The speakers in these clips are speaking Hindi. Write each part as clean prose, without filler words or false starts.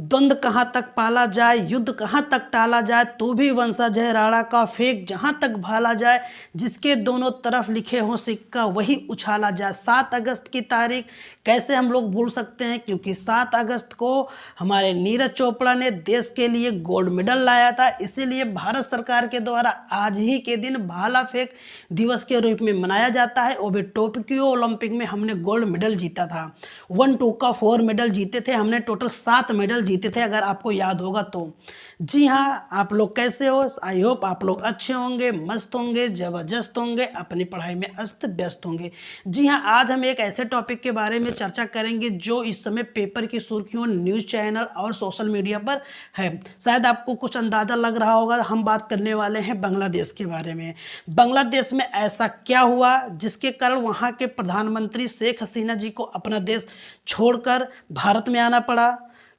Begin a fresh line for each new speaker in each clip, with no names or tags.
द्वंद्व कहाँ तक पाला जाए, युद्ध कहाँ तक टाला जाए, तो भी वंशज है राणा का, फेंक जहाँ तक भाला जाए, जिसके दोनों तरफ लिखे हों सिक्का वही उछाला जाए। 7 अगस्त की तारीख कैसे हम लोग भूल सकते हैं, क्योंकि 7 अगस्त को हमारे नीरज चोपड़ा ने देश के लिए गोल्ड मेडल लाया था। इसीलिए भारत सरकार के द्वारा आज ही के दिन भाला फेंक दिवस के रूप में मनाया जाता है। और भी टोक्यो ओलंपिक में हमने गोल्ड मेडल जीता था, 1, 2 का 4 मेडल जीते थे हमने, टोटल 7 मेडल जीते थे, अगर आपको याद होगा तो। जी हाँ, आप लोग कैसे हो? आई होप आप लोग अच्छे होंगे, मस्त होंगे, ज़बरदस्त होंगे, अपनी पढ़ाई में अस्त व्यस्त होंगे। जी हाँ, आज हम एक ऐसे टॉपिक के बारे में चर्चा करेंगे जो इस समय पेपर की सुर्खियों, न्यूज़ चैनल और सोशल मीडिया पर है। शायद आपको कुछ अंदाज़ा लग रहा होगा, हम बात करने वाले हैं बांग्लादेश के बारे में। बांग्लादेश में ऐसा क्या हुआ जिसके कारण वहाँ के प्रधानमंत्री शेख हसीना जी को अपना देश छोड़कर भारत में आना पड़ा?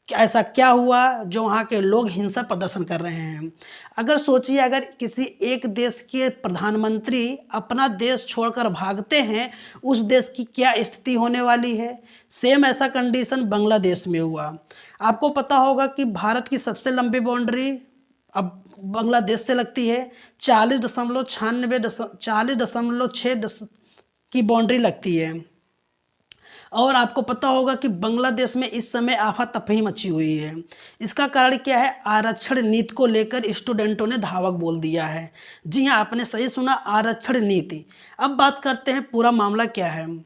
ऐसा क्या हुआ जो वहाँ के लोग हिंसा प्रदर्शन कर रहे हैं? अगर सोचिए, अगर किसी एक देश के प्रधानमंत्री अपना देश छोड़कर भागते हैं, उस देश की क्या स्थिति होने वाली है। सेम ऐसा कंडीशन बांग्लादेश में हुआ। आपको पता होगा कि भारत की सबसे लंबी बाउंड्री अब बांग्लादेश से लगती है, 40.6 की बाउंड्री लगती है। और आपको पता होगा कि बांग्लादेश में इस समय आफा-तफही मची हुई है। इसका कारण क्या है? आरक्षण नीति को लेकर स्टूडेंटों ने धावक बोल दिया है। जी हाँ, आपने सही सुना, आरक्षण नीति। अब बात करते हैं पूरा मामला क्या है।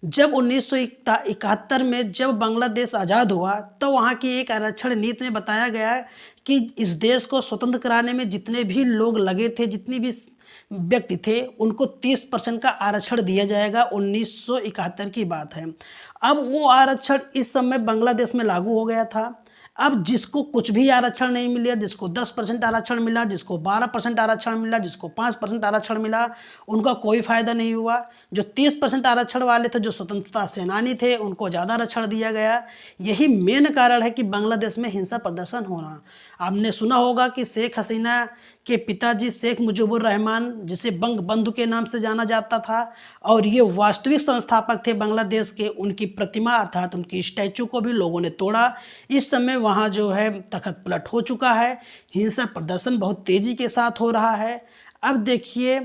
जब 1971 में जब बांग्लादेश आज़ाद हुआ तो वहाँ की एक आरक्षण नीति में बताया गया है कि इस देश को स्वतंत्र कराने में जितने भी लोग लगे थे, जितनी भी व्यक्ति थे, उनको 30% का आरक्षण दिया जाएगा। 1971 की बात है। अब वो आरक्षण इस समय बांग्लादेश में लागू हो गया था। अब जिसको कुछ भी आरक्षण नहीं मिला, जिसको 10% आरक्षण मिला, जिसको 12% आरक्षण मिला, जिसको 5% आरक्षण मिला, उनका कोई फ़ायदा नहीं हुआ। जो 30% आरक्षण वाले थे, जो स्वतंत्रता सेनानी थे, उनको ज़्यादा आरक्षण दिया गया। यही मेन कारण है कि बांग्लादेश में हिंसा प्रदर्शन होना। आपने सुना होगा कि शेख हसीना के पिताजी शेख मुजीबुर रहमान, जिसे बंग बंधु के नाम से जाना जाता था, और ये वास्तविक संस्थापक थे बांग्लादेश के, उनकी प्रतिमा अर्थात उनकी स्टैचू को भी लोगों ने तोड़ा। इस समय वहाँ जो है तख्त पलट हो चुका है। हिंसा प्रदर्शन बहुत तेज़ी के साथ हो रहा है। अब देखिए,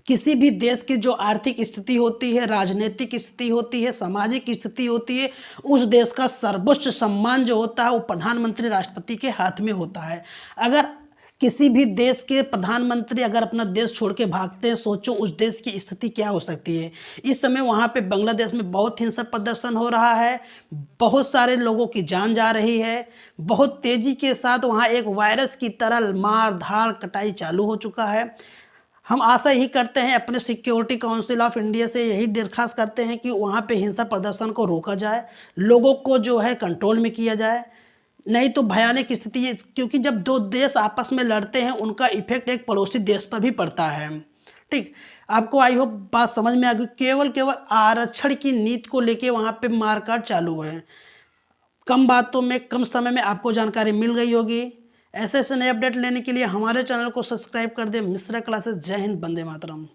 किसी भी देश की जो आर्थिक स्थिति होती है, राजनीतिक स्थिति होती है, सामाजिक स्थिति होती है, उस देश का सर्वोच्च सम्मान जो होता है वो प्रधानमंत्री, राष्ट्रपति के हाथ में होता है। अगर किसी भी देश के प्रधानमंत्री अगर अपना देश छोड़ के भागते हैं, सोचो उस देश की स्थिति क्या हो सकती है। इस समय वहाँ पे बांग्लादेश में बहुत हिंसक प्रदर्शन हो रहा है, बहुत सारे लोगों की जान जा रही है। बहुत तेज़ी के साथ वहाँ एक वायरस की तरह मार धाड़ कटाई चालू हो चुका है। हम आशा यही करते हैं, अपने सिक्योरिटी काउंसिल ऑफ इंडिया से यही दरख्वास्त करते हैं कि वहाँ पे हिंसा प्रदर्शन को रोका जाए, लोगों को जो है कंट्रोल में किया जाए। नहीं तो भयानक स्थिति है, क्योंकि जब दो देश आपस में लड़ते हैं उनका इफेक्ट एक पड़ोसी देश पर भी पड़ता है। ठीक, आपको आई होप बात समझ में आ गई। केवल आरक्षण की नीति को लेके वहाँ पे मारकाट चालू है। कम बातों में, कम समय में आपको जानकारी मिल गई होगी। ऐसे ऐसे नए अपडेट लेने के लिए हमारे चैनल को सब्सक्राइब कर दें। मिश्रा क्लासेस। जय हिंद, वंदे मातरम।